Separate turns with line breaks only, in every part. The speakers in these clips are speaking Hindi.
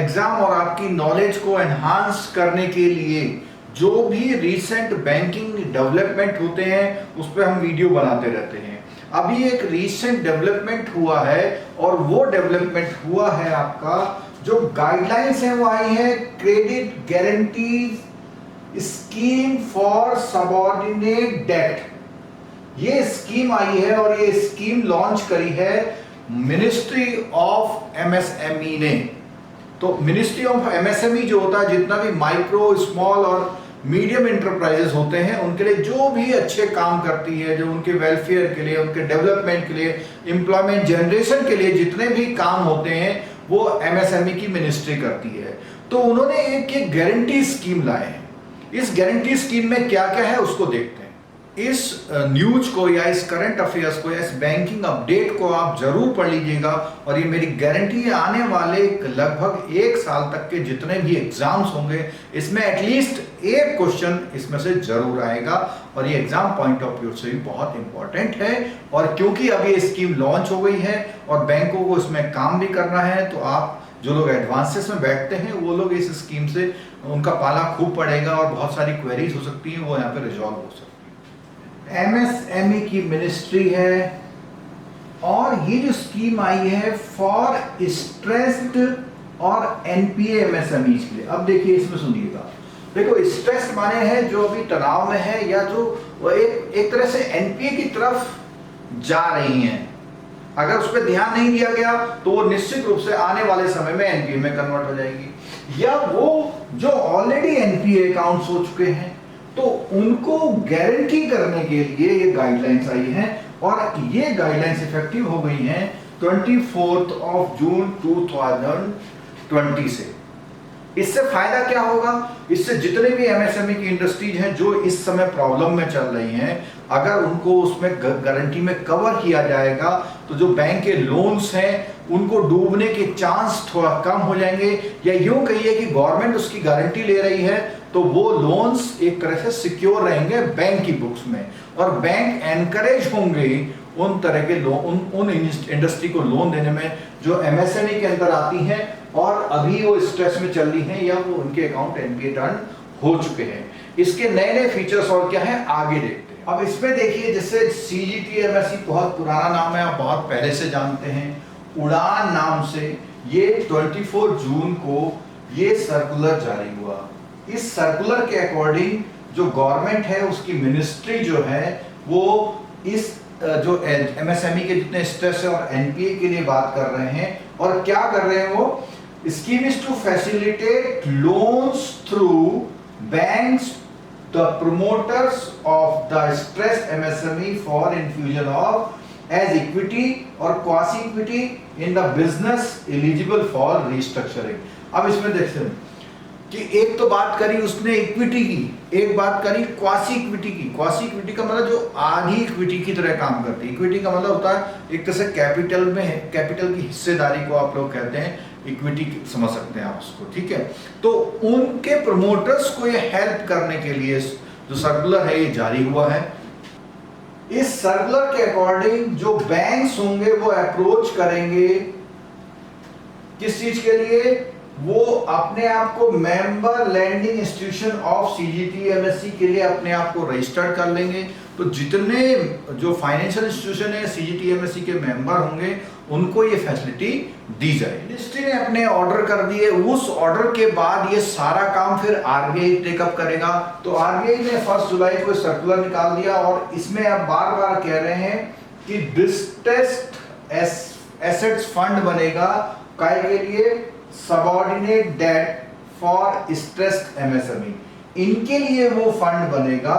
एग्जाम और आपकी नॉलेज को एनहांस करने के लिए जो भी रीसेंट बैंकिंग डेवलपमेंट होते हैं उस पर हम वीडियो बनाते रहते हैं। अभी एक रीसेंट डेवलपमेंट हुआ है और वो डेवलपमेंट हुआ है आपका जो गाइडलाइंस है वो आई है credit guarantee scheme for subordinate debt. ये स्कीम आई है और ये स्कीम लॉन्च करी है मिनिस्ट्री ऑफ एमएसएमई ने। तो मिनिस्ट्री ऑफ एमएसएमई जो होता है, जितना भी माइक्रो स्मॉल और मीडियम इंटरप्राइजेस होते हैं उनके लिए जो भी अच्छे काम करती है, जो उनके वेलफेयर के लिए, उनके डेवलपमेंट के लिए, एम्प्लॉयमेंट जनरेशन के लिए जितने भी काम होते हैं वो एमएसएमई की मिनिस्ट्री करती है। तो उन्होंने एक गारंटी स्कीम लाए हैं। इस गारंटी स्कीम में क्या क्या है उसको देखते हैं। इस न्यूज को या इस करंट अफेयर्स को या इस बैंकिंग अपडेट को आप जरूर पढ़ लीजिएगा और ये मेरी गारंटी है आने वाले लगभग 1 साल तक के जितने भी एग्जाम्स होंगे इसमें एटलीस्ट एक क्वेश्चन इसमें से जरूर आएगा और ये एग्जाम पॉइंट ऑफ व्यू से भी बहुत इंपॉर्टेंट है। और क्योंकि अब ये स्कीम लॉन्च हो गई है और बैंकों को इसमें काम भी करना है तो आप जो लोग एडवांसेस में बैठते हैं वो लोग इस स्कीम से उनका पाला खूब पड़ेगा और बहुत सारी क्वेरीज हो सकती हैं वो यहाँ पे रिजॉल्व हो सकती है। एमएसएमई की मिनिस्ट्री है और ये जो स्कीम आई है फॉर स्ट्रेस्ड और एनपीए एमएसएमई के लिए। अब देखिए इसमें सुनिएगा, देखो स्ट्रेस्ड माने है जो अभी तनाव में है या जो एक तरह से एनपीए की तरफ जा रही हैं। अगर उस पर ध्यान नहीं दिया गया तो वो निश्चित रूप से आने वाले समय में एनपीए में कन्वर्ट हो जाएगी। या वो जो ऑलरेडी एनपीए अकाउंट्स हो चुके हैं तो उनको गारंटी करने के लिए ये गाइडलाइंस आई हैं और ये गाइडलाइंस इफेक्टिव हो गई हैं 24 जून 2020 से। इससे फायदा क्या होगा? इससे जितने भी एमएसएमई की इंडस्ट्रीज हैं जो इस समय प्रॉब्लम में चल रही हैं, अगर उनको उसमें गारंटी में कवर किया जाएगा तो जो बैंक के लोन्स हैं उनको डूबने के चांस थोड़ा कम हो जाएंगे। या यूं कहिए कि गवर्नमेंट उसकी गारंटी ले रही है तो वो लोन्स एक तरह से सिक्योर रहेंगे बैंक की बुक्स में और बैंक एनकरेज होंगे उन तरह के उन इंडस्ट्री को लोन देने में जो एमएसएमई के अंदर आती हैं और अभी वो स्ट्रेस में चल रही हैं या वो उनके अकाउंट एनपीए टर्न हो चुके हैं। इसके नए नए फीचर्स और क्या है आगे देखते हैं। अब इसमें देखिए जैसे सीजीटीएमएसई बहुत पुराना नाम है, आप बहुत पहले से जानते हैं। उड़ान नाम से ये 24 जून को ये सर्कुलर जारी हुआ। इस सर्कुलर के अकॉर्डिंग जो गवर्नमेंट है उसकी मिनिस्ट्री जो है वो इस जो एमएसएमई के जितने स्ट्रेस है और एनपीए के लिए बात कर रहे हैं और क्या कर रहे हैं वो scheme is to facilitate loans through banks the promoters of the stress MSME for infusion of as equity और quasi equity in the business eligible for restructuring. अब इसमें देखते हैं कि एक तो बात करी उसने इक्विटी की, एक बात करी क्वासी इक्विटी की। क्वासी इक्विटी का मतलब जो आधी इक्विटी की तरह काम करती है। इक्विटी का मतलब होता है एक तरह से कैपिटल में है, कैपिटल की हिस्सेदारी को आप लोग कहते हैं इक्विटी समझ सकते हैं आप उसको, ठीक है। तो उनके प्रमोटर्स को ये हेल्प करने के लिए जो सर्कुलर है ये जारी हुआ है। इस सर्कुलर के अकॉर्डिंग जो बैंक्स होंगे वो अप्रोच करेंगे किस चीज के लिए? वो अपने आप को member lending institution of CGTMSE के लिए अपने आप को रजिस्टर्ड कर लेंगे। तो जितने जो फाइनेंशियल इंस्टीट्यूशन है सीजीटीएमएसई के मेंबर होंगे उनको ये फैसिलिटी दी जाएगी। मिनिस्ट्री ने अपने ऑर्डर कर दिए, उस ऑर्डर के बाद ये सारा काम फिर आरबीआई टेकअप करेगा। तो आरबीआई ने 1 जुलाई को सर्कुलर निकाल दिया और इसमें अब बार बार कह रहे हैं कि डिस्ट्रेस्ड एसेट्स फंड बनेगा काय के लिए? Subordinate debt for stressed MSME, इनके लिए वो फंड बनेगा।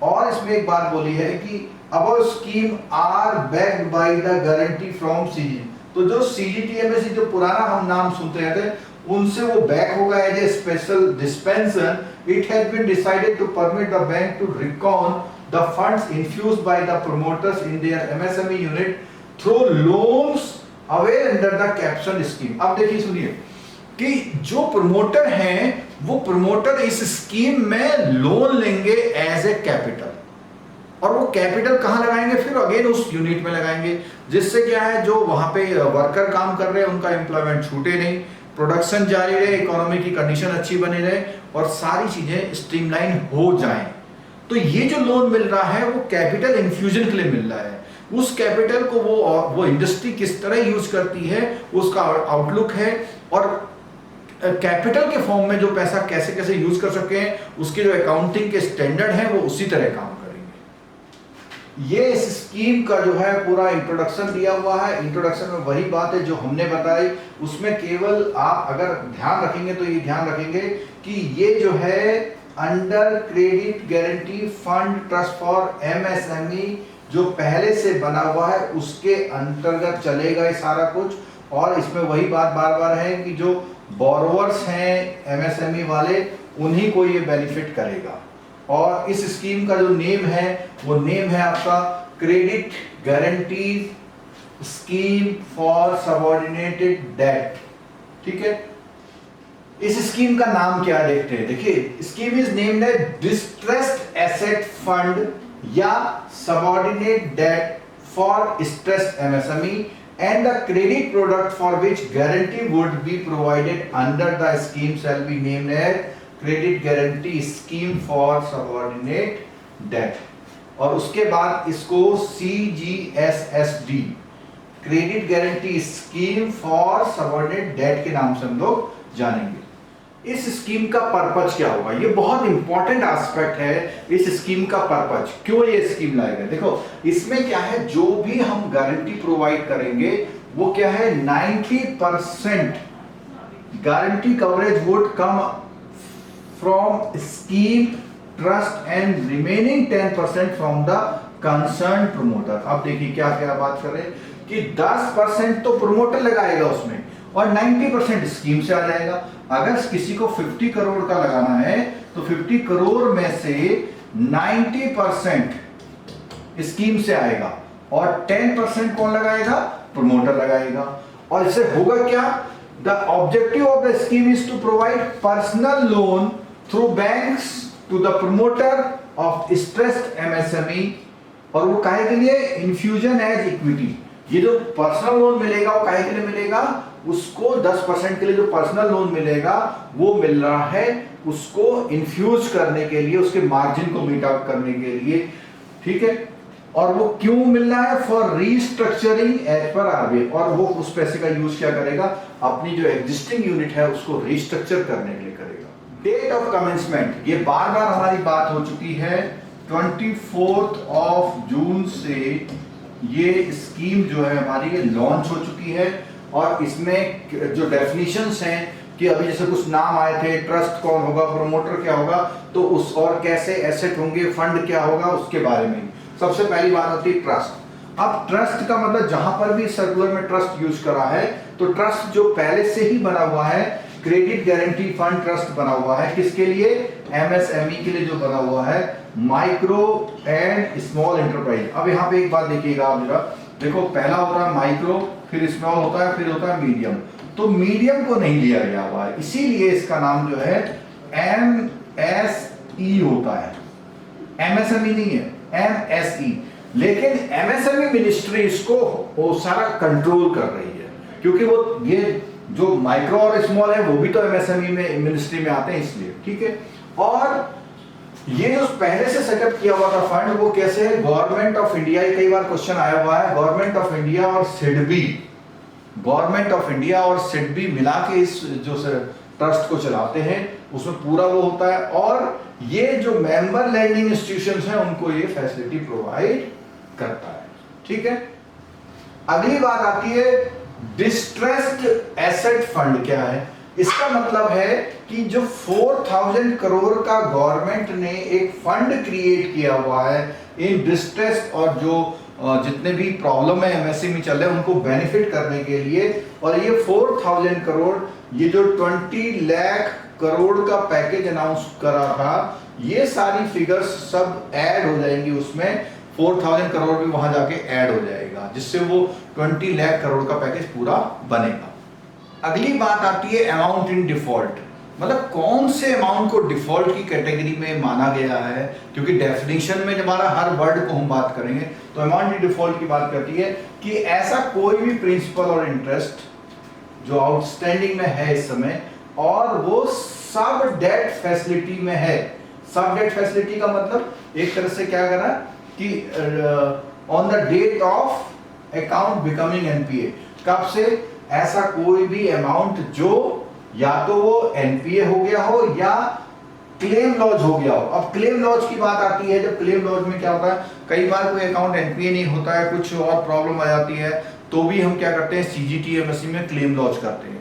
और इसमें एक बात बोली है कि above scheme are backed by the guarantee from CG. तो जो सीजीटीएमएसई जो पुराना हम नाम सुनते रहते हैं उनसे वो बैक होगा as a special dispensation. It has been decided to permit the bank to reckon the funds infused by the promoters in their MSME unit through loans avail under the caption scheme. अब देखिए सुनिए कि जो प्रमोटर हैं वो प्रमोटर इस स्कीम में लोन लेंगे एज ए कैपिटल और वो कैपिटल कहां लगाएंगे? फिर अगेन उस यूनिट में लगाएंगे, जिससे क्या है जो वहां पे वर्कर काम कर रहे हैं उनका एम्प्लॉयमेंट छूटे नहीं, प्रोडक्शन जारी रहे, इकोनॉमी की कंडीशन अच्छी बनी रहे और सारी चीजें स्ट्रीमलाइन हो जाएं। तो ये जो लोन मिल रहा है वो कैपिटल इन्फ्यूजन के लिए मिल रहा है। उस कैपिटल को वो इंडस्ट्री किस तरह यूज करती है उसका आउटलुक है, और कैपिटल के फॉर्म में जो पैसा कैसे कैसे यूज कर सके उसके जो अकाउंटिंग के स्टैंडर्ड हैं वो उसी तरह काम करेंगे। ये इस स्कीम का जो है पूरा इंट्रोडक्शन दिया हुआ है। इंट्रोडक्शन में वही बात है जो हमने बताई, उसमें केवल आप अगर ध्यान रखेंगे तो ये ध्यान रखेंगे कि ये जो है under credit guarantee fund trust for MSME जो पहले से बना हुआ है उसके अंतर्गत चलेगा ये सारा कुछ। और इसमें वही बात बार बार है कि जो बोरोवर्स हैं एमएसएमई वाले उन्हीं को ये बेनिफिट करेगा। और इस स्कीम का जो नेम है वो नेम है आपका credit guarantee scheme for subordinated debt. ठीक है, इस स्कीम का नाम क्या देखते हैं। देखिए, scheme is named as distressed asset fund या subordinate debt for stressed MSME and the credit product for which guarantee would be provided under the scheme shall be named as credit guarantee scheme for subordinate debt। और उसके बाद इसको CGSSD credit guarantee scheme for subordinate debt के नाम से हम लोग जानेंगे। इस स्कीम का पर्पज क्या होगा, ये बहुत इंपॉर्टेंट एस्पेक्ट है। इस स्कीम का पर्पज क्यों ये स्कीम लाएगा, देखो इसमें क्या है, जो भी हम गारंटी प्रोवाइड करेंगे वो क्या है 90% guarantee coverage would come from scheme trust and remaining 10% from the concern promoter. अब देखिए क्या क्या बात कर रहे हैं कि 10% तो प्रमोटर लगाएगा उसमें और 90% स्कीम से आ जाएगा। अगर किसी को 50 करोड़ का लगाना है तो 50 करोड़ में से 90% स्कीम से आएगा और 10% कौन लगाएगा, प्रमोटर लगाएगा। और इससे होगा क्या, the objective of the scheme is to provide personal loan through banks to the promoter of stressed MSME. और वो काहे के लिए, इन्फ्यूजन एज इक्विटी। ये जो पर्सनल लोन मिलेगा वो काहे के लिए मिलेगा, उसको 10% के लिए जो पर्सनल लोन मिलेगा वो मिल रहा है उसको इन्फ्यूज करने के लिए, उसके मार्जिन को मीट आउट करने के लिए। ठीक है, और वो क्यों मिल रहा है, for restructuring as per RBI. और वो उस पैसे का यूज क्या करेगा, अपनी जो एग्जिस्टिंग यूनिट है उसको रीस्ट्रक्चर करने के लिए करेगा। डेट ऑफ कमेंसमेंट, ये बार बार हमारी बात हो चुकी है, 24 जून से ये स्कीम जो है हमारी ये लॉन्च हो चुकी है। और इसमें जो डेफिनेशंस हैं कि अभी जैसे कुछ नाम आए थे, ट्रस्ट कौन होगा, प्रमोटर क्या होगा, तो उस और कैसे एसेट होंगे, फंड क्या होगा, उसके बारे में सबसे पहली बात होती है ट्रस्ट। अब ट्रस्ट का मतलब जहां पर भी सर्कुलर में ट्रस्ट यूज करा है तो ट्रस्ट जो पहले से ही बना हुआ है, क्रेडिट गारंटी फंड ट्रस्ट बना हुआ है, किसके लिए, एमएसएमई के लिए जो बना हुआ है, माइक्रो एंड स्मॉल एंटरप्राइज। अब यहाँ पे एक बात देखिएगा आप जरा, देखो पहला होता है माइक्रो, फिर स्मॉल होता है, फिर होता है मीडियम। तो मीडियम को नहीं लिया गया हुआ है, इसीलिए इसका नाम जो है एमएसई होता है, एमएसएमई नहीं है, एमएसई। लेकिन एमएसएमई मिनिस्ट्री इसको वो सारा कंट्रोल कर रही है, क्योंकि वो ये जो माइक्रो और स्मॉल है वो भी तो एमएसएमई में मिनिस्ट्री में आते हैं, इसलिए। ठीक है, और ये जो पहले से सेटअप किया हुआ था फंड वो कैसे है, गवर्नमेंट ऑफ इंडिया, कई बार क्वेश्चन आया हुआ है, गवर्नमेंट ऑफ इंडिया और सिडबी, गवर्नमेंट ऑफ इंडिया और सिडबी मिला के इस जो ट्रस्ट को चलाते हैं, उसमें पूरा वो होता है। और ये जो मेंबर लैंडिंग इंस्टीट्यूशंस हैं उनको ये फैसिलिटी प्रोवाइड करता है। ठीक है, अगली बात आती है डिस्ट्रेस्ड एसेट फंड क्या है। इसका मतलब है कि जो 4000 करोड़ का गवर्नमेंट ने एक फंड क्रिएट किया हुआ है इन डिस्ट्रेस, और जो जितने भी प्रॉब्लम है एमएसएमई में चल रहे हैं उनको बेनिफिट करने के लिए। और ये 4000 करोड़, ये जो 20 लाख करोड़ का पैकेज अनाउंस करा था, ये सारी फिगर्स सब ऐड हो जाएंगी उसमें, 4000 करोड़ भी वहां जाके ऐड हो जाएगा, जिससे वो 20 लाख करोड़ का पैकेज पूरा बनेगा। अगली बात आती है अमाउंट इन डिफॉल्ट, मतलब कौन से अमाउंट को डिफॉल्ट की कैटेगरी में माना गया है, क्योंकि डेफिनेशन में हमारा हर वर्ड को हम बात करेंगे तो अमाउंट इन डिफॉल्ट की बात करती है कि ऐसा कोई भी प्रिंसिपल और इंटरेस्ट जो आउटस्टैंडिंग में है इस समय, और वो सब डेट फैसिलिटी में है। सब डेट फैसिलिटी का मतलब एक तरह से क्या करा कि on the date of account becoming NPA, कब से ऐसा कोई भी अमाउंट जो या तो वो एनपीए हो गया हो या क्लेम लॉज हो गया हो। अब क्लेम लॉज की बात आती है, जब क्लेम लॉज में क्या होता है, कई बार कोई अकाउंट एनपीए नहीं होता है, कुछ और प्रॉब्लम आ जाती है, तो भी हम क्या करते हैं, सीजीटी एमएससी में क्लेम लॉज करते हैं।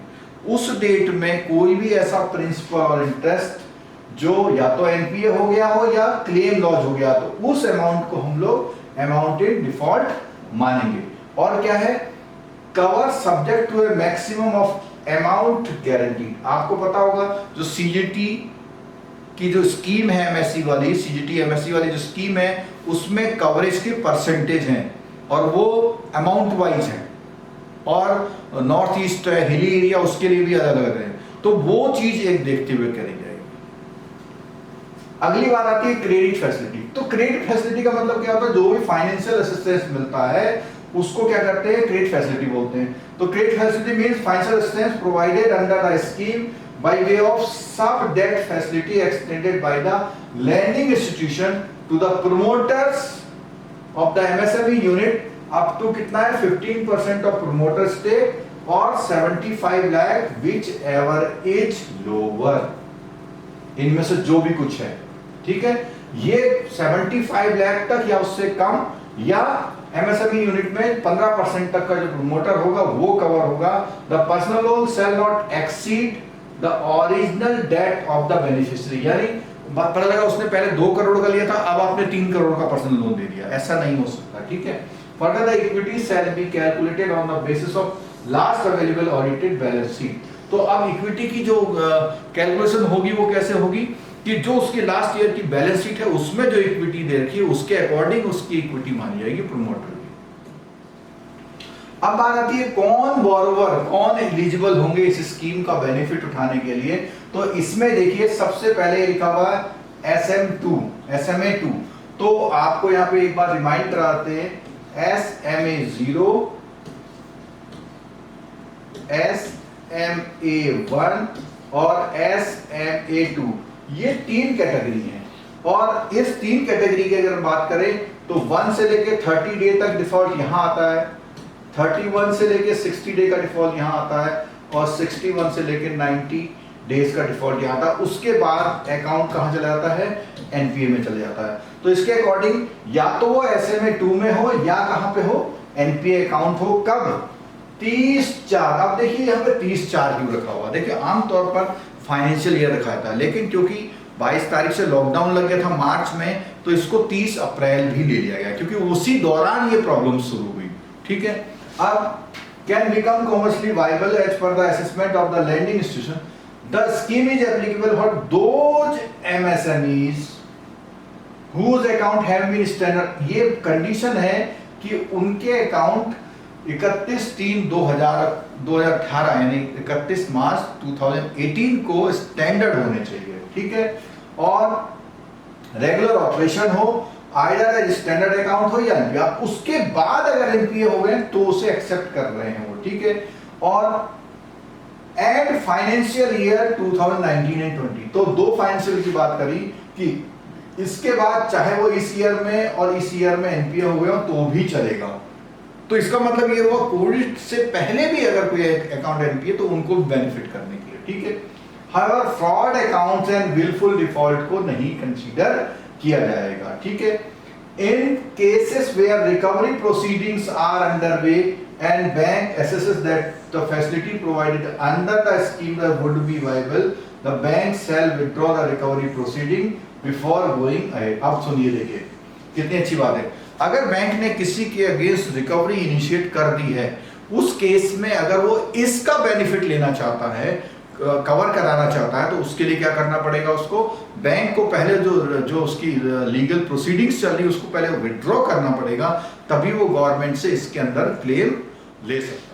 उस डेट में कोई भी ऐसा प्रिंसिपल और इंटरेस्ट जो या तो एनपीए हो गया हो या क्लेम लॉज हो गया, तो उस अमाउंट को हम लोग अमाउंट इन डिफॉल्ट मानेंगे। और क्या है, cover subject to a maximum of amount guarantee. आपको पता होगा जो सीजीटी की जो स्कीम है एमएससी वाली, सीजीटी एमएससी वाली जो स्कीम है, उसमें कवरेज के परसेंटेज हैं और वो अमाउंट वाइज है, और नॉर्थ ईस्ट है, हिली एरिया, उसके लिए भी अलग अलग है। तो वो चीज एक देखते हुए करी जाएगी। अगली बात आती है क्रेडिट फैसिलिटी। तो क्रेडिट फैसिलिटी का मतलब क्या होता है, जो भी फाइनेंशियल असिस्टेंस मिलता है उसको क्या करते हैं, क्रेडिट फैसिलिटी बोलते हैं। तो credit facility means financial assistance provided under the scheme by way of sub debt facility extended by the lending institution to the promoters of the MSME unit up to कितना है, 15% of promoter stake और 75 lakh whichever is lower, इनमें से जो भी कुछ है, ठीक है। ये 75 लाख तक या उससे कम, या एमएसएमई यूनिट में 15% तक का जो प्रोमोटर होगा वो कवर होगा। The personal loan shall not exceed the original debt of the beneficiary, यानी पता लगा उसने पहले 2 करोड़ का लिया था, अब आपने 3 करोड़ का पर्सनल लोन दे दिया, ऐसा नहीं हो सकता, ठीक है। Further the equity shall be calculated on the basis of last available audited balance sheet. तो अब इक्विटी की जो कैलकुलेशन होगी वो कैसे होगी कि जो उसके लास्ट ईयर की बैलेंस शीट है उसमें जो इक्विटी दे रखी है उसके अकॉर्डिंग उसकी इक्विटी मानी जाएगी प्रोमोटर की। अब बात आती है कौन बोरोवर, कौन एलिजिबल होंगे इस स्कीम का बेनिफिट उठाने के लिए। तो इसमें देखिए सबसे पहले लिखा हुआ है SMA2। तो आपको यहां पे एक बार रिमाइंड कराते हैं, SMA0, SMA1 और SMA2, ये 3 कैटेगरी हैं। और इस 3 कैटेगरी की अगर बात करें तो 1 से लेके 30 डे तक डिफॉल्ट यहां आता है, 31 से लेके 60 डे का डिफॉल्ट यहां आता है, और 61 से लेके 90 डेज का डिफॉल्ट यहां आता है। उसके बाद अकाउंट कहां चला जाता है, एनपीए में चले जाता है। तो इसके अकॉर्डिंग या तो वो SMA2 में हो या कहां पे हो, एनपीए अकाउंट हो। कब, 30/4। अब देखिए यहाँ पे 30/4 क्यों रखा हुआ, देखिए आमतौर पर फाइनेंशियल ईयर रखा था, लेकिन क्योंकि 22 तारीख से लॉकडाउन लग गया था मार्च में, तो इसको 30 अप्रैल भी ले लिया गया, क्योंकि उसी दौरान ये प्रॉब्लम शुरू हुई, ठीक है। अब can become commercially viable as per the assessment of the lending institution, the scheme is applicable for those MSMEs whose account have been standard। ये कंडीशन है कि उनके अकाउंट 31/3/2018 यानी 31 मार्च 2018 को स्टैंडर्ड होने चाहिए, ठीक है। और रेगुलर ऑपरेशन हो, आइदर स्टैंडर्ड अकाउंट हो या उसके बाद अगर एनपीए हो गए तो उसे एक्सेप्ट कर रहे हैं वो, ठीक है। और एंड फाइनेंशियल ईयर 2019 एंड 20। तो 2 फाइनेंशियल की बात करी कि इसके बाद चाहे वो इस ईयर में और इस ईयर में एनपीए हो गए तो भी चलेगा। तो इसका मतलब ये हुआ कोविड से पहले भी अगर कोई अकाउंट एनपीए तो उनको बेनिफिट करने के लिए, ठीक है। However fraud accounts and wilful default को नहीं कंसीडर किया जाएगा, ठीक है। In cases where recovery proceedings are underway and bank assesses that the facility provided under the scheme would be viable, the bank shall withdraw the recovery proceeding before going ahead. अब सुनिए, देखिए कितनी अच्छी बात है। अगर बैंक ने किसी के अगेंस्ट रिकवरी इनिशिएट कर दी है, उस केस में अगर वो इसका बेनिफिट लेना चाहता है, कवर कराना चाहता है, तो उसके लिए क्या करना पड़ेगा, उसको बैंक को पहले जो उसकी लीगल प्रोसीडिंग्स चल रही है उसको पहले विथड्रॉ करना पड़ेगा, तभी वो गवर्नमेंट से इसके अंदर क्लेम ले सकता है।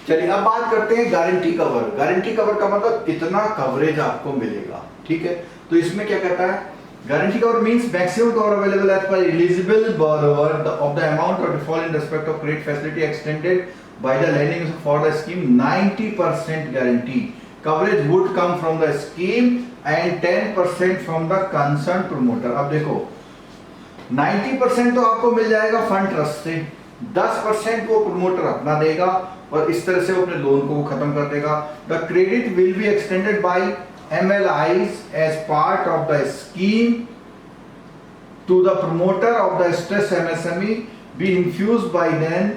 चलिए अब बात करते हैं गारंटी कवर। गारंटी कवर का मतलब कितना कवरेज आपको मिलेगा, ठीक है। तो इसमें क्या कहता है, guarantee cover means maximum cover available as per eligible borrower of the amount of default in respect of credit facility extended by the lending for the scheme 90% guarantee. Coverage would come from the scheme and 10% from the concerned promoter. अब देखो 90% तो आपको मिल जाएगा फंड ट्रस्ट से, 10% वो प्रमोटर अपना देगा और इस तरह से वो अपने लोन को खत्म कर देगा. The credit will be extended by MLIs as part of the scheme to the promoter of the stressed MSME be infused by them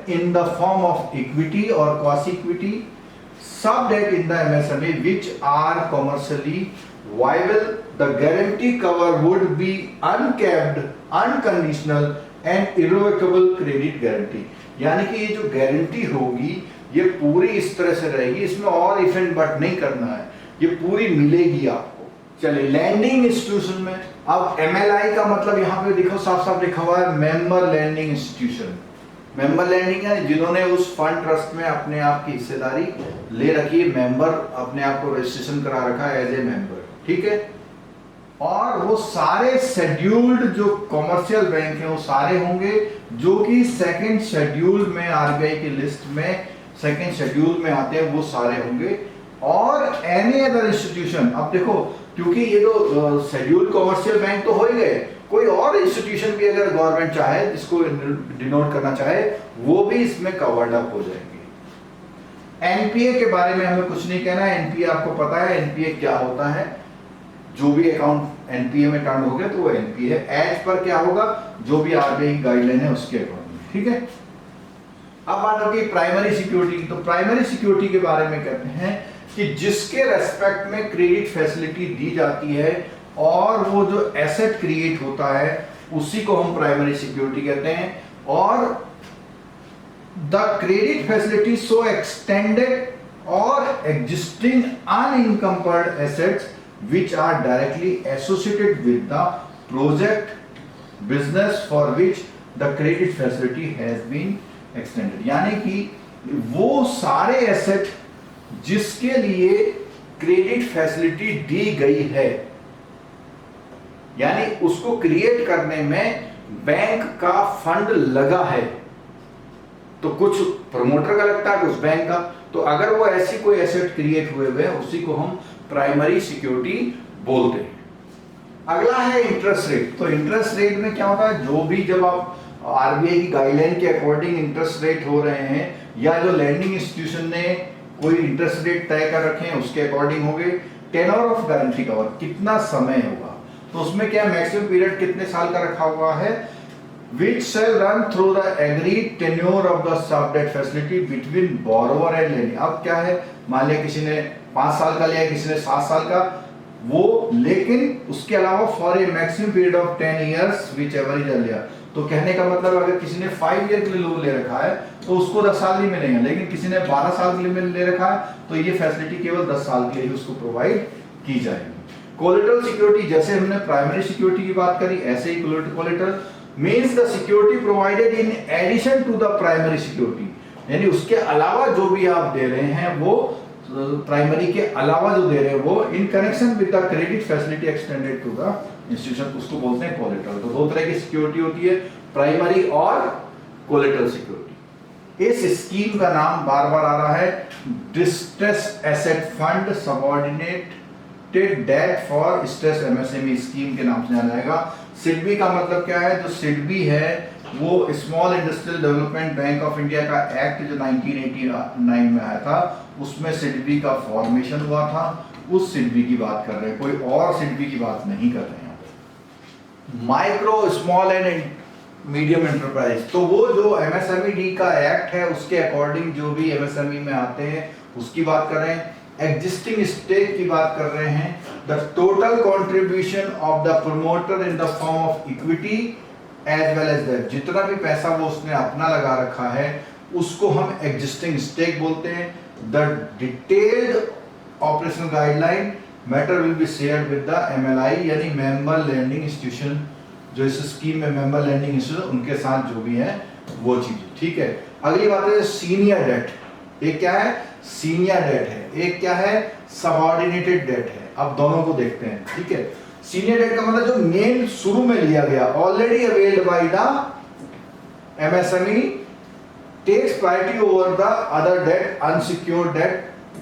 in the form of equity or quasi-equity sub-debt in the MSME which are commercially viable. The guarantee cover would be uncapped, unconditional and irrevocable credit guarantee. यानी कि ये जो गारंटी होगी ये पूरी इस तरह से रहेगी, इसमें और इफ एंड बट नहीं करना है, ये पूरी मिलेगी आपको. चलिए लैंडिंग इंस्टीट्यूशन में अब MLI का मतलब यहाँ पे देखो साफ साफ लिखा हुआ है member lending institution. Member lending है जिन्होंने उस फंड ट्रस्ट में अपने आप की हिस्सेदारी ले रखी है, मेंबर अपने आप को रजिस्ट्रेशन करा रखा है एज ए मेंबर. ठीक है. और वो सारे शेड्यूल्ड जो कमर्शियल बैंक हैं वो सारे होंगे जो कि सेकंड शेड्यूल में RBI की लिस्ट में सेकंड शेड्यूल में आते हैं, वो सारे होंगे. और एनी अदर इंस्टीट्यूशन, अब देखो क्योंकि ये जो शेड्यूल कमर्शियल बैंक तो हो ही गए, कोई और इंस्टीट्यूशन भी अगर गवर्नमेंट चाहे जिसको डिनोट करना चाहे वो भी इसमें कवर्ड अप हो जाएंगे. एनपीए के बारे में हमें कुछ नहीं कहना है. एनपीए आपको पता है एनपीए क्या होता है. जो भी अकाउंट एनपीए में टर्न हो गया तो वो एनपीए है. एज पर क्या होगा, जो भी आरबीआई की गाइडलाइन है उसके अकॉर्डिंग. ठीक है. अब बात होगी प्राइमरी सिक्योरिटी. तो प्राइमरी सिक्योरिटी के बारे में कहते हैं कि जिसके रेस्पेक्ट में क्रेडिट फैसिलिटी दी जाती है और वो जो एसेट क्रिएट होता है उसी को हम प्राइमरी सिक्योरिटी कहते हैं. और the credit facility so extended और existing unencumbered assets which are directly associated with the project business for which the credit facility has been extended. यानी कि वो सारे एसेट जिसके लिए क्रेडिट फैसिलिटी दी गई है, यानी उसको क्रिएट करने में बैंक का फंड लगा है, तो कुछ प्रमोटर का लगता है कुछ बैंक का. तो अगर वो ऐसी कोई एसेट क्रिएट हुए हुए उसी को हम प्राइमरी सिक्योरिटी बोलते हैं. अगला है इंटरेस्ट रेट. तो इंटरेस्ट रेट में क्या होता है, जो भी जब आप आरबीआई की गाइडलाइन के अकॉर्डिंग इंटरेस्ट रेट हो रहे हैं या जो लैंडिंग इंस्टीट्यूशन ने कोई इंटरेस्ट रेट तय कर रखे हैं उसके अकॉर्डिंग हो गए. टेनर ऑफ गारंटी कवर, कितना समय होगा, तो उसमें क्या मैक्सिमम पीरियड कितने साल का रखा हुआ है. which shall run through the agreed tenure of the sub-debt facility between borrower and lender. अब क्या है, मान लिया किसी ने 5 साल का लिया, किसी ने 7 साल का, वो लेकिन उसके अलावा for a maximum period of 10 years which ever is लिया. तो कहने का मतलब अगर किसी ने 5 ईयर के लिए लोन ले रखा है तो उसको 10 साल नहीं मिलेंगे, लेकिन किसी ने 12 साल के लिए ले रखा है तो ये फैसिलिटी केवल 10 साल के लिए ही उसको प्रोवाइड की जाएगी. कोलेटरल सिक्योरिटी, जैसे हमने प्राइमरी सिक्योरिटी की बात करी ऐसे ही collateral means the security provided in addition to the primary security. यानी उसके अलावा जो भी आप दे रहे हैं वो प्राइमरी के अलावा जो दे रहे हैं वो in connection with the credit facility extended to the institution, उसको बोलते हैं कोलेटरल. तो दो तरह की सिक्योरिटी होती है, प्राइमरी और कोलेटरल सिक्योरिटी. इस स्कीम का नाम बार बार आ रहा है distressed asset fund subordinated debt for stressed MSME scheme के नाम से जाना जाएगा. सिडबी का मतलब क्या है, जो सिडबी है वो small industrial development bank of India का एक्ट जो 1989 में आया था उसमें सिडबी का फॉर्मेशन हुआ था. उस सिडबी की बात कर रहे हैं, कोई और सिडबी की बात नहीं कर रहे हैं. Micro small and medium enterprise, तो वो जो एमएसएमई का एक्ट है उसके अकॉर्डिंग जो भी एमएसएमई में आते हैं उसकी बात कर रहे हैं. एग्जिस्टिंग स्टेक की बात कर रहे हैं. The total contribution of the promoter in the form of equity as well as that, जितना भी पैसा वो उसने अपना लगा रखा है उसको हम एग्जिस्टिंग स्टेक बोलते हैं. The detailed operational guideline matter will be shared with the MLI यानी मेंबर लैंडिंग इंस्टीट्यूशन, जो इस स्कीम में मेंबर लैंडिंग इंस्टीट्यूशन उनके साथ जो भी है वो चीजें. ठीक है. अगली बात है सीनियर डेट. एक क्या है, सीनियर डेट है, एक क्या है, सबऑर्डिनेटेड डेट है. अब दोनों को देखते हैं. ठीक है. सीनियर डेट का मतलब जो मेन शुरू में लिया गया, already availed by the MSME takes priority over the other debt unsecured debt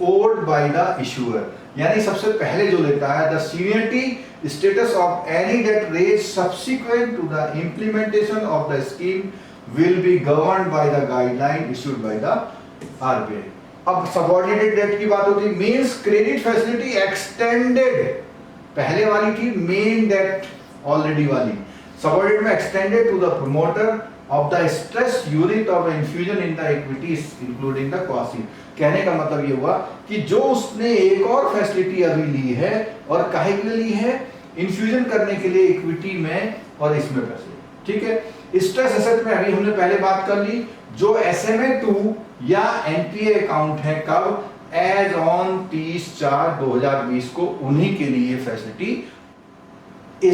owed by the issuer, यानी सबसे पहले जो लेता है the seniority status of any debt raised subsequent to the implementation of the scheme will be governed by the guideline issued by the RBI. अब सबऑर्डिनेटेड डेट की बात होती है, मींस क्रेडिट फैसिलिटी एक्सटेंडेड, पहले वाली थी मेन डेट ऑलरेडी वाली, सबऑर्डिनेट में extended to the promoter of the stress unit of infusion in the equities including the quasi. कहने का मतलब ये हुआ कि जो उसने एक और फैसिलिटी अभी ली है, और काहे के लिए ली है, इन्फ्यूजन करने के लिए इक्विटी में और इसमें पैसे, ठीक है। स्ट्रेस एसेट में अभी हमने पहले बात कर ली, जो SMA-2 या NPA अकाउंट है कब, एज ऑन 30/4/2020 को, उन्हीं के लिए फैसिलिटी।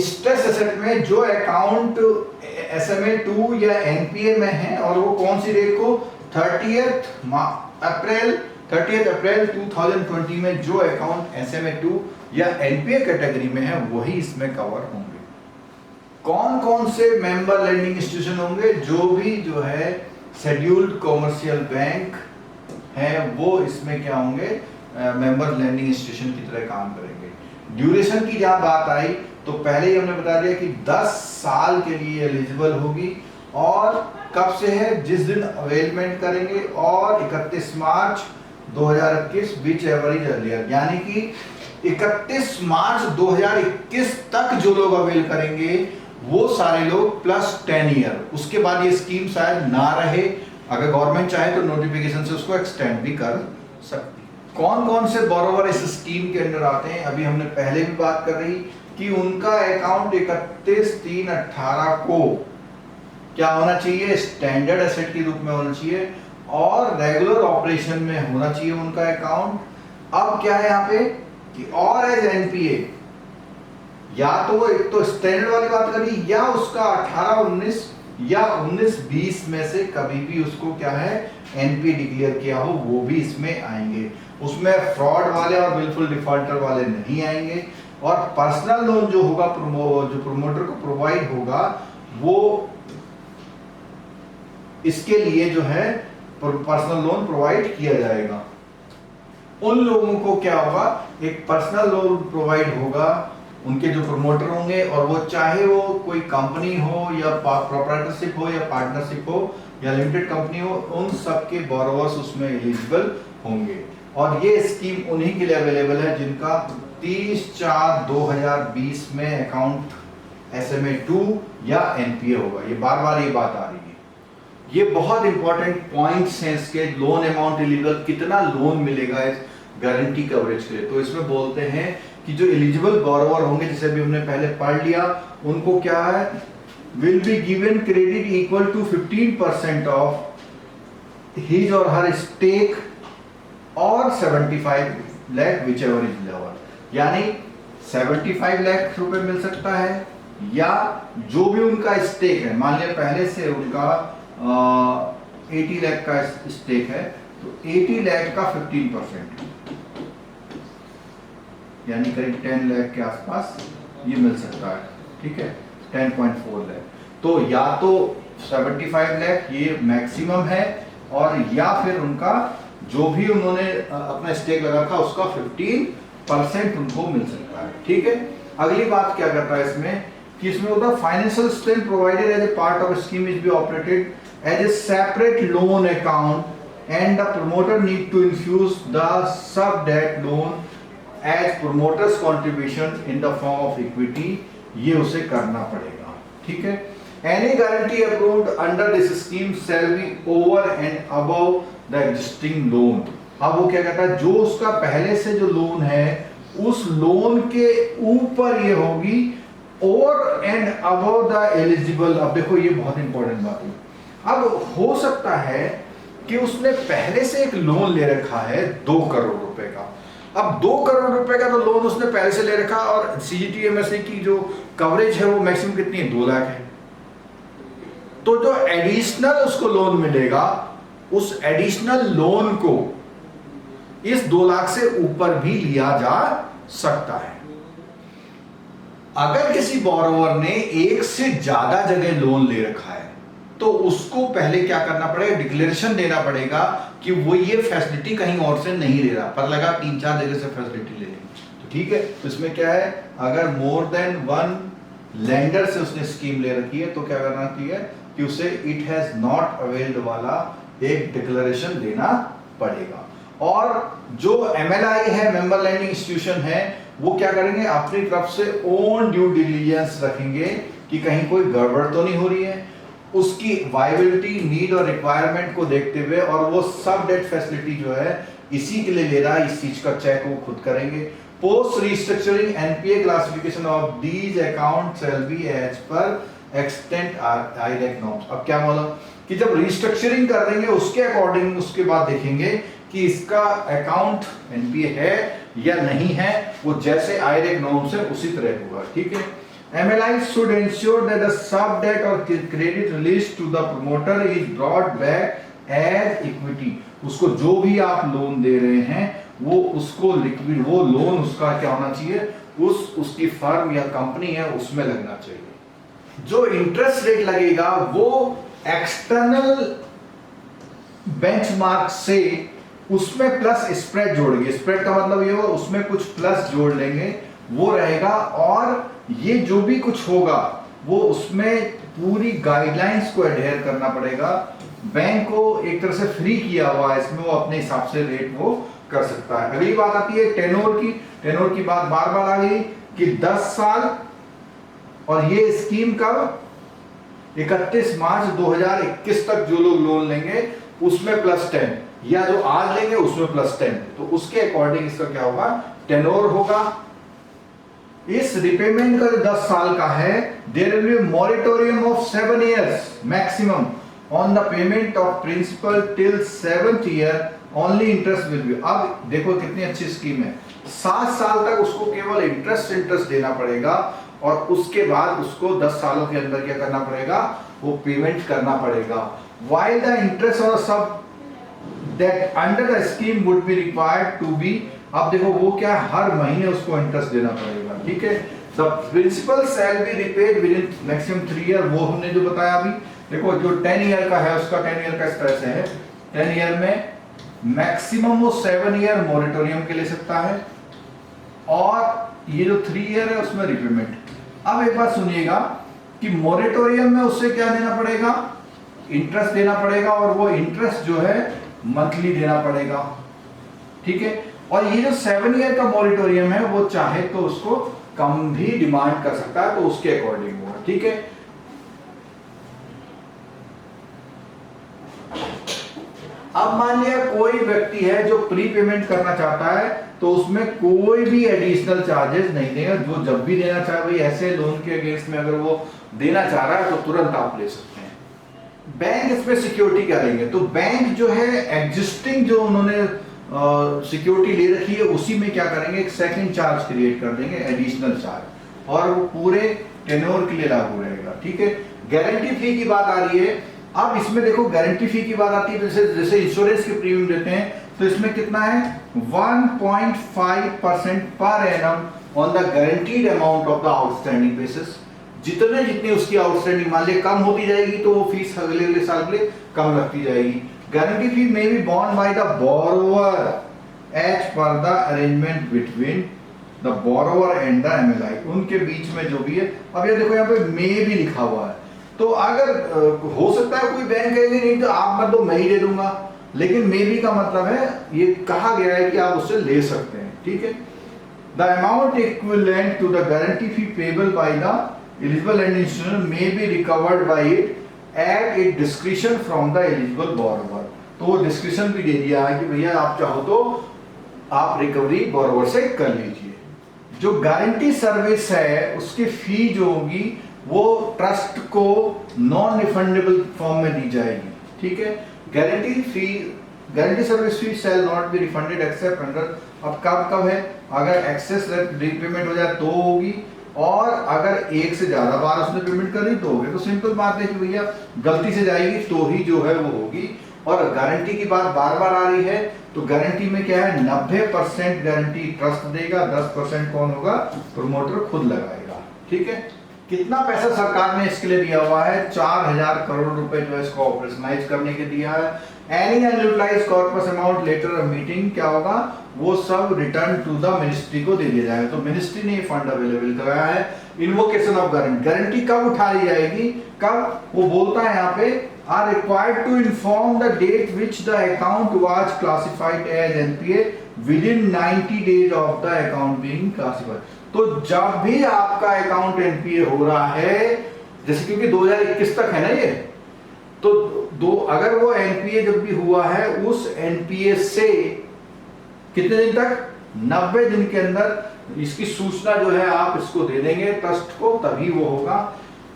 स्ट्रेस एसेट में जो अकाउंट SMA-2 या NPA में है, और वो कौन सी डेट को, 30th अप्रैल 2020 में जो अकाउंट SMA-2 या NPA कैटेगरी में है वही इसमें कवर होंगे। कौन कौन से मेंबर लेंडिंग इंस्टीट्यूशन होंगे, जो भी जो है शेड्यूल्ड कॉमर्शियल बैंक है वो इसमें क्या होंगे, मेंबर लेंडिंग इंस्टीट्यूशन की तरह काम करेंगे। ड्यूरेशन की जहां बात आई तो पहले ही हमने बता दिया कि 10 साल के लिए एलिजिबल होगी, और कब से है, जिस दिन अवेलमेंट करेंगे, और 31 मार्च 2021 विच एवर इज अर्लियर, यानी कि 31 मार्च 2021 तक जो लोग अवेल करेंगे वो सारे लोग प्लस 10 ईयर, उसके बाद ये स्कीम शायद ना रहे, अगर गवर्नमेंट चाहे तो नोटिफिकेशन से उसको एक्सटेंड भी कर सकती है। कौन कौन से बोरोवर इस स्कीम के अंदर आते हैं, अभी हमने पहले भी बात कर रही कि उनका अकाउंट 31/3/18 को क्या होना चाहिए, स्टैंडर्ड एसेट के रूप में होना चाहिए, और रेगुलर ऑपरेशन में होना चाहिए उनका अकाउंट। अब क्या है यहाँ पे कि और एज NPA, या तो वो एक तो स्टैंडर्ड वाली बात करी, या उसका 18-19 या 19-20 में से कभी भी उसको क्या है NPA डिक्लेयर किया हो, वो भी इसमें आएंगे। उसमें फ्रॉड वाले और बिल्कुल डिफॉल्टर वाले नहीं आएंगे। और पर्सनल लोन जो होगा, जो प्रोमोटर को प्रोवाइड होगा, वो इसके लिए जो है पर्सनल लोन प्रोवाइड किया जाएगा। उन लोगों को क्या होगा, एक पर्सनल लोन प्रोवाइड होगा, उनके जो प्रमोटर होंगे, और वो चाहे वो कोई कंपनी हो या प्रोप्राइटरशिप हो या पार्टनरशिप हो या लिमिटेड कंपनी हो, उन सब के बोरोवर्स उसमें एलिजिबल होंगे। और ये स्कीम उन्हीं के लिए अवेलेबल है जिनका 30/4/2020 में अकाउंट SMA-2 या NPA होगा। ये बार बार ये बात आ रही है। ये बहुत इंपॉर्टेंट पॉइंट्स हैं इसके। लोन अमाउंट एलिजिबल, कितना लोन मिलेगा इस गारंटी कवरेज के लिए, तो इसमें बोलते हैं कि जो एलिजिबल बोरोवर होंगे, जैसे भी हमने पहले पढ़ लिया, उनको क्या है, will be given credit equal to 15% of his or her stake or 75 lakh whichever is lower, यानी 75 लाख रुपए मिल सकता है, या जो भी उनका स्टेक है, मान लिया पहले से उनका 80 लाख का स्टेक है, तो 80 लाख का 15%, यानी करीब 10 लाख के आसपास ये मिल सकता है, ठीक है, 10.4 लाख। तो या तो 75 लाख ये मैक्सिमम है, और या फिर उनका जो भी उन्होंने अपना स्टेक लगा था उसका 15% उनको मिल सकता है, ठीक है। अगली बात क्या करता है इसमें कि इसमें होता है financial strength provided as a part of scheme is be operated as a separate loan account and the promoter need to infuse the sub debt loan as promoters contribution in the form of equity, ये उसे करना पड़ेगा, ठीक है। Any guarantee approved under this scheme shall be over and above the existing loan. अब वो क्या कहता है, जो उसका पहले से जो लोन है उस लोन के ऊपर ये होगी, over and above the eligible. अब देखो ये बहुत इंपॉर्टेंट बात है। अब हो सकता है कि उसने पहले से एक लोन ले रखा है 2 करोड़ रुपए का। अब 2 करोड़ रुपए का तो लोन उसने पहले से ले रखा, और CGTMSE की जो कवरेज है वो मैक्सिमम कितनी है, 2 लाख है। तो जो एडिशनल उसको लोन मिलेगा, उस एडिशनल लोन को इस 2 लाख से ऊपर भी लिया जा सकता है। अगर किसी बोरोवर ने एक से ज्यादा जगह लोन ले रखा है तो तो उसको पहले क्या करना पड़ेगा, डिक्लेरेशन देना पड़ेगा कि वो ये फैसिलिटी कहीं और से नहीं ले रहा। पर लगा 3-4 जगह से फैसिलिटी ले लेंगे तो ठीक है। तो इसमें क्या है, अगर मोर देन वन लेंडर से उसने स्कीम ले रखी है तो क्या करना चाहिए कि उसे इट हैज नॉट अवेल्ड वाला एक डिक्लेरेशन देना पड़ेगा। और जो MLI है, मेंबर लैंडिंग इंस्टीट्यूशन है, वो क्या करेंगे, अपनी तरफ से ओन ड्यू डिलीजेंस रखेंगे कि कहीं कोई गड़बड़ तो नहीं हो रही है, उसकी वायबिलिटी, नीड और रिक्वायरमेंट को देखते हुए, और वो सब डेट फैसिलिटी जो है इसी के लिए ले रहा है, इस चीज का चेक वो खुद करेंगे। Post restructuring NPA classification of these account shall be as per extent IRAC norms. अब क्या बोला कि जब रिस्ट्रक्चरिंग कर देंगे उसके अकॉर्डिंग उसके बाद देखेंगे कि इसका अकाउंट NPA है या नहीं है, वो जैसे IRAC नॉर्म्स है उसी तरह होगा, ठीक है। MLI should ensure that the sub debt or credit released to the promoter is brought back as equity। उसको जो भी आप लोन दे रहे हैं वो उसको लिक्विड, वो लोन उसका क्या होना चाहिए, उसकी फर्म या कंपनी है उसमें लगना चाहिए। जो इंटरेस्ट रेट लगेगा वो एक्सटर्नल बेंचमार्क से उसमें प्लस स्प्रेड जोड़ेंगे। स्प्रेड का मतलब ये होगा उसमें कुछ प्लस जोड़ लेंगे, वो रहेगा। और ये जो भी कुछ होगा वो उसमें पूरी गाइडलाइंस को एडहेयर करना पड़ेगा। बैंक को एक तरह से फ्री किया हुआ है, इसमें वो अपने हिसाब से रेट वो कर सकता है। अगली बात आती है टेनोर की। टेनोर की बात बार बार आ गई कि 10 साल, और ये स्कीम कब, 31 मार्च 2021 तक जो लोग लोन लेंगे उसमें +10, या जो आज लेंगे उसमें +10, तो उसके अकॉर्डिंग इसका क्या होगा, टेनोर होगा। इस रिपेमेंट का जो 10 साल का है, there will be moratorium of 7 years maximum on the payment of principal till 7th year, only interest will be. अब देखो कितनी अच्छी स्कीम है, 7 साल तक उसको केवल इंटरेस्ट देना पड़ेगा, और उसके बाद उसको 10 सालों के अंदर क्या करना पड़ेगा, वो पेमेंट करना पड़ेगा। व्हाइल द इंटरेस्ट और सब that under the scheme would be required to be, अब देखो वो क्या है, हर महीने उसको इंटरेस्ट देना पड़ेगा, ठीक है। The principal shall be repaid within maximum 3 year, वो हमने जो बताया अभी। देखो जो 10 ईयर का है उसका 10 ईयर का इस तरह से है, 10 ईयर में मैक्सिमम वो 7 ईयर मोरेटोरियम के ले सकता है, और ये जो 3 ईयर है उसमें रिपेमेंट। अब एक बात सुनिएगा कि मोरेटोरियम में उससे क्या देना पड़ेगा, इंटरेस्ट देना पड़ेगा, और वो इंटरेस्ट जो है मंथली देना पड़ेगा, ठीक है। और ये जो 7 ईयर का मोरेटोरियम है वो चाहे तो उसको कम भी डिमांड कर सकता है, तो उसके अकॉर्डिंग होगा, ठीक है। अब मान लिया कोई व्यक्ति है जो प्री पेमेंट करना चाहता है, तो उसमें कोई भी एडिशनल चार्जेस नहीं देगा, जो जब भी देना चाहे भाई ऐसे लोन के अगेंस्ट में अगर वो देना चाह रहा है तो तुरंत आप ले सकते हैं। बैंक इसमें सिक्योरिटी क्या लेंगे, तो बैंक जो है एग्जिस्टिंग जो उन्होंने सिक्योरिटी ले रखी है उसी में क्या करेंगे, एक सेकंड चार्ज क्रिएट कर देंगे, एडिशनल चार्ज, और वो पूरे टेन्योर के लिए लागू रहेगा, ठीक है। गारंटी फी की बात आ रही है। अब इसमें देखो गारंटी फी की बात आती है, जैसे इंश्योरेंस के प्रीमियम देते हैं तो इसमें कितना है, 1.5% per annum on the guaranteed amount of the outstanding basis. जितनी उसकी आउटस्टैंडिंग मान ली कम होती जाएगी तो वो फीस अगले साल के लिए कम लगती जाएगी। Guarantee fee may be borne by the borrower as per the arrangement between the borrower and the MLI, उनके बीच में जो भी है। अब ये देखो यहाँ पे मे भी लिखा हुआ है, तो अगर हो सकता है कोई बैंक कहेगी नहीं तो आप मत दो मैं ही दे दूंगा, लेकिन मे बी का मतलब है ये कहा गया है कि आप उससे ले सकते हैं, ठीक है। The amount equivalent to the guarantee fee payable by the eligible lending institution may be recovered by it at it discretion from the eligible borrower. तो वो डिस्क्रिशन भी दे दिया है कि भैया आप चाहो तो आप रिकवरी बोरोवर से कर लीजिए। जो गारंटी सर्विस है उसकी फी जो होगी वो ट्रस्ट को नॉन रिफंडेबल फॉर्म में दी जाएगी, ठीक है। Guarantee service fee shall not be refunded accept under, अब कब है, अगर एक्सेस रीपेमेंट हो जाए तो होगी, और अगर एक से ज्यादा बार उसने पेमेंट करी तो होगी। तो सिंपल बात है कि भैया गलती से जाएगी तो ही जो है वो होगी। और गारंटी की बात बार बार आ रही है, तो गारंटी में क्या है, 90% गारंटी ट्रस्ट देगा, 10% कौन होगा, प्रमोटर खुद लगाएगा, ठीक है। कितना पैसा सरकार ने इसके लिए दिया हुआ है? 4000 करोड़ रुपए जो है इसको ऑपरेशनलाइज करने के दिया है। Any unutilised corpus amount later meeting क्या होगा, वो सब रिटर्न टू द मिनिस्ट्री को दे दिया जाएगा। तो मिनिस्ट्री ने ये फंड अवेलेबल कराया है। इन्वोकेशन ऑफ गारंटी, गारंटी कब उठाई जाएगी, कब? वो बोलता है यहाँ पे are required to inform the date which the account was classified as NPA within 90 days of the account being classified. तो जब भी आपका अकाउंट एनपीए हो रहा है, जैसे क्योंकि 2021 तक है ना ये, तो अगर वो एनपीए जब भी हुआ है, उस एनपीए से कितने दिन तक, 90 दिन के अंदर इसकी सूचना जो है आप इसको दे देंगे ट्रस्ट को, तभी वो होगा।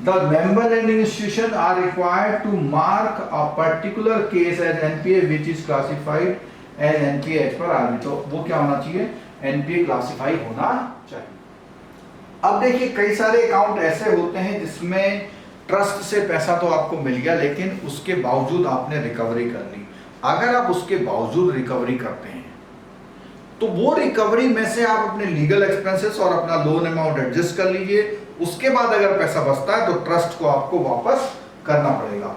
The member lending institution are required to mark a particular case as NPA which is classified as NPA as per RB. तो वो क्या होना चाहिए, एनपीए क्लासिफाई होना चाहिए। अब देखिए कई सारे अकाउंट ऐसे होते हैं जिसमें ट्रस्ट से पैसा तो आपको मिल गया, लेकिन उसके बावजूद आपने रिकवरी कर ली। अगर आप उसके बावजूद रिकवरी करते हैं तो वो रिकवरी में से आप अपने लीगल एक्सपेंसेस और अपना लोन अमाउंट एडजस्ट कर लीजिए। उसके बाद अगर पैसा बचता है तो ट्रस्ट को आपको वापस करना पड़ेगा।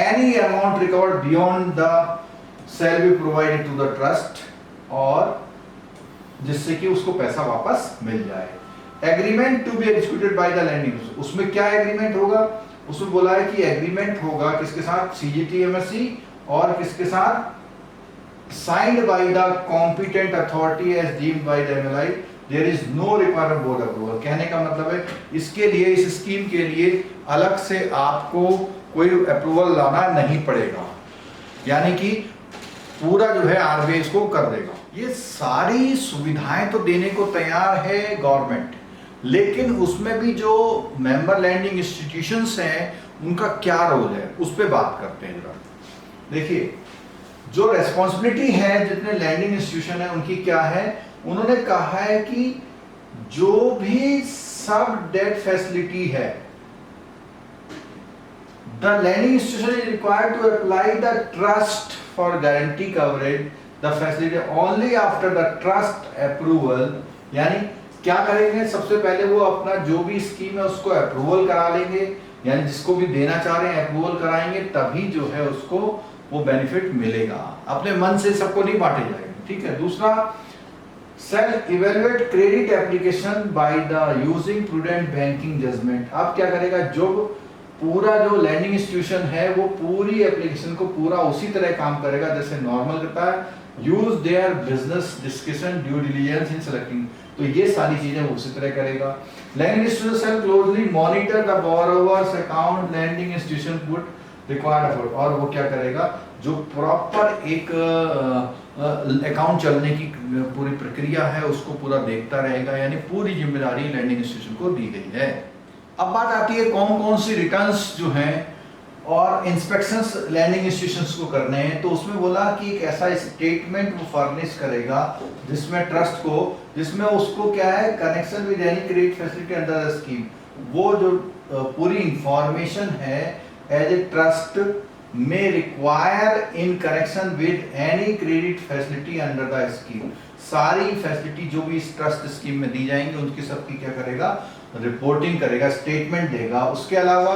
Any amount recovered beyond the shall be provided to the trust, और जिससे कि उसको पैसा वापस मिल जाए। Agreement to be executed by the lending, उसमें क्या एग्रीमेंट होगा, उसमें बोला है कि एग्रीमेंट होगा किसके साथ, सीजीटीएमएससी, और किसके साथ, signed by the competent authority as deemed by the MLI, there is no requirement board approval. कहने का मतलब है इसके लिए, इस स्कीम के लिए अलग से आपको कोई अप्रूवल लाना नहीं पड़ेगा, यानी कि पूरा जो है आरबीआई इसको कर देगा। ये सारी सुविधाएं तो देने को तैयार है गवर्नमेंट, लेकिन उसमें भी जो मेंबर लैंडिंग इंस्टीट्यूशंस हैं उनका क्या रोल है, उस पर बात करते हैं जरा। देखिए जो रेस्पॉन्सिबिलिटी है जितने लैंडिंग इंस्टीट्यूशन है उनकी क्या है, उन्होंने कहा है कि जो भी सब डेट फैसिलिटी है, the lending institution is required to apply the trust for guarantee coverage the facility only after the trust approval. यानी क्या करेंगे, सबसे पहले वो अपना जो भी स्कीम है उसको अप्रूवल करा लेंगे, यानी जिसको भी देना चाह रहे हैं अप्रूवल कराएंगे, तभी जो है उसको वो बेनिफिट मिलेगा। अपने मन से सबको नहीं बांटे जाएंगे, ठीक है। दूसरा, self evaluate credit application by the using prudent banking judgement. अब क्या करेगा, जो पूरा जो लैंडिंग इंस्टीट्यूशन है वो पूरी एप्लीकेशन को पूरा उसी तरह काम करेगा जैसे नॉर्मल करता है। Use their business discussion due diligence in selecting, तो ये सारी चीजें वो उसी तरह करेगा। Lending institution closely monitor the borrowers account lending institution would required effort, और वो क्या करेगा, जो प्रॉपर एक अकाउंट चलने की पूरी प्रक्रिया है उसको पूरा देखता रहेगा, यानी पूरी जिम्मेदारी लैंडिंग इंस्टीट्यूशन को दी गई है। अब बात आती है कौन कौन सी रिटर्न्स जो हैं और इंस्पेक्शंस लैंडिंग इंस्टीट्यूशंस को करने हैं। तो उसमें बोला कि एक ऐसा स्टेटमेंट वो फर्निश करेगा जिसमें ट्रस्ट को, जिसमें उसको क्या है, connection with any credit facility under the scheme, वो जो पूरी इंफॉर्मेशन है as a trust may require in connection with any credit facility under the scheme। सारी फैसिलिटी जो भी इस ट्रस्ट स्कीम में दी जाएंगी उनकी सबकी क्या करेगा, रिपोर्टिंग करेगा, स्टेटमेंट देगा। उसके अलावा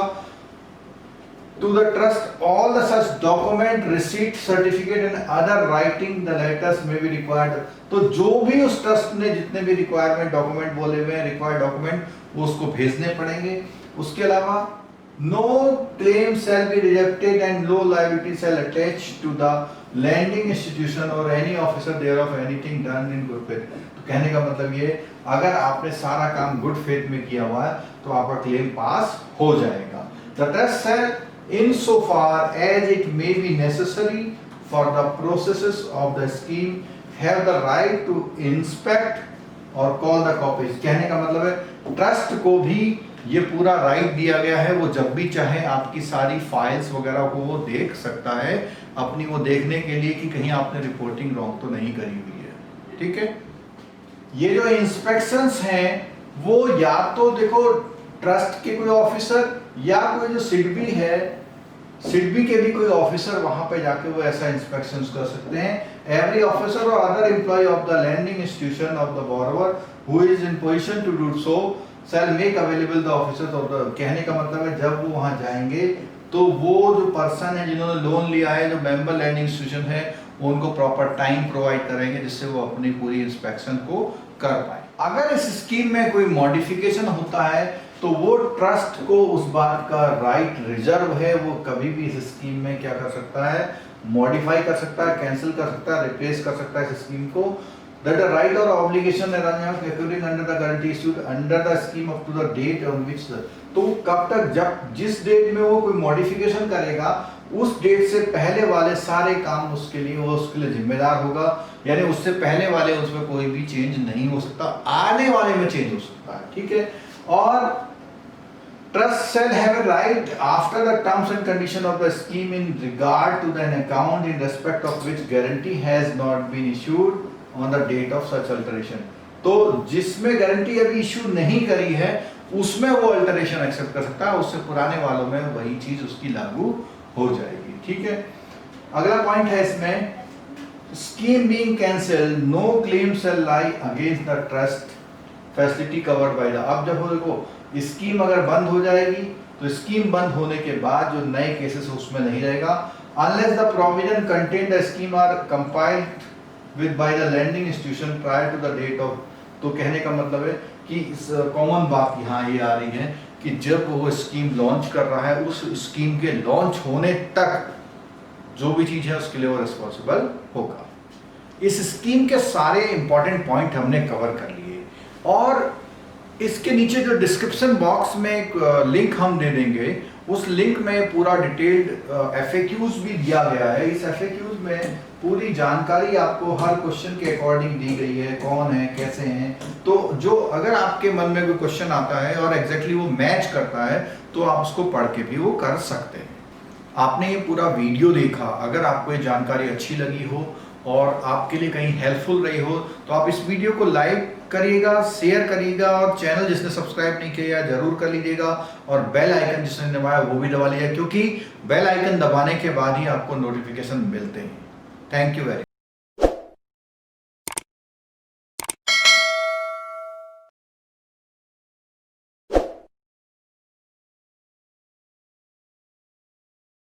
to the trust all the such document receipt certificate and other writing the letters may be required। तो जो भी उस ट्रस्ट ने जितने भी रिक्वायरमेंट डॉक्यूमेंट बोले हुए हैं, रिक्वायर्ड डॉक्यूमेंट, वो उसको भेजने पड़ेंगे। उसके अलावा no claim shall be rejected and no liability shall attach to the lending institution or any officer thereof anything done in good faith। तो कहने का मतलब ये, अगर आपने सारा काम गुड फेथ में किया हुआ है तो आपका क्लेम पास हो जाएगा। The trust shall in so far as it may be necessary for the processes of the scheme have the right to inspect or call the copies। कहने का मतलब है ट्रस्ट को भी ये पूरा राइट दिया गया है, वो जब भी चाहे आपकी सारी फाइल्स वगैरह को वो देख सकता है, अपनी वो देखने के लिए कि कहीं आपने रिपोर्टिंग रॉन्ग तो नहीं करी हुई है, ठीक है। ये जो इंस्पेक्शंस हैं वो या तो देखो ट्रस्ट के कोई ऑफिसर या कोई जो सिडबी है, सिडबी के भी कोई ऑफिसर वहां पे जाके वो ऐसा इंस्पेक्शंस कर सकते हैं। Every officer or other employee of the lending institution of the borrower who is in position to do so shall make available the officers of the, कहने का मतलब है जब वो वहां जाएंगे तो वो जो पर्सन है जिन्होंने लोन लिया है, जो मेंबर लैंडिंग इंस्टीट्यूशन है, उनको प्रॉपर टाइम प्रोवाइड करेंगे जिससे वो अपनी पूरी इंस्पेक्शन को कर पाए। अगर इस स्कीम में कोई मॉडिफिकेशन होता है तो वो ट्रस्ट को उस बात का राइट रिजर्व है, वो कभी भी इस स्कीम में क्या कर सकता है, मॉडिफाई कर सकता है, कैंसिल कर सकता है, रिप्लेस कर सकता है इस स्कीम को। That the right or obligation occurring under the guarantee issued under the scheme up to the date on which the, तो कब तक, जब जिस डेट में वो कोई मॉडिफिकेशन करेगा उस डेट से पहले वाले सारे काम उसके लिए, वो उसके लिए जिम्मेदार होगा, यानी उससे पहले वाले उसमें कोई भी चेंज नहीं हो सकता, आने वाले में चेंज हो सकता है, ठीक है। और trust shall have a right after the terms and condition of the scheme in regard to an account in respect of which guarantee has not been issued on the date of such alteration। तो जिसमें गारंटी अभी इशू नहीं करी है उसमें वो अल्टरेशन एक्सेप्ट कर सकता है, उससे पुराने वालों में वही चीज उसकी लागू हो जाएगी, ठीक है। अगला पॉइंट है इसमें, scheme being cancelled no claim shall lie against the trust facility covered by the. अब जब देखो स्कीम अगर बंद हो जाएगी तो स्कीम बंद होने के बाद जो नए केसेस उसमें नहीं रहेगा, unless the provision contained the scheme are complied with by the lending institution prior to the date of। तो कहने का मतलब है कि कॉमन बात यहाँ ये आ रही है कि जब वो स्कीम लॉन्च कर रहा है उस स्कीम के लॉन्च होने तक जो भी चीज है उसके लिए वो रिस्पॉन्सिबल होगा। इस स्कीम के सारे इंपॉर्टेंट पॉइंट हमने कवर कर लिए और इसके नीचे जो डिस्क्रिप्शन बॉक्स में एक लिंक हम दे देंगे, उस लिंक में पूरा डिटेल्ड FAQs भी दिया गया है। इस FAQs में पूरी जानकारी आपको हर क्वेश्चन के अकॉर्डिंग दी गई है, कौन है, कैसे हैं। तो जो अगर आपके मन में कोई क्वेश्चन आता है और एग्जैक्टली वो मैच करता है तो आप उसको पढ़ के भी वो कर सकते हैं। आपने ये पूरा वीडियो देखा, अगर आपको ये जानकारी अच्छी लगी हो और आपके लिए कहीं हेल्पफुल रही हो तो आप इस वीडियो को लाइक करिएगा, शेयर करिएगा और चैनल जिसने सब्सक्राइब नहीं किया जरूर कर लीजिएगा और बेल आइकन जिसने दबाया वो भी दबा लीजिएगा, क्योंकि बेल आइकन दबाने के बाद ही आपको नोटिफिकेशन मिलते हैं। Thank you very much.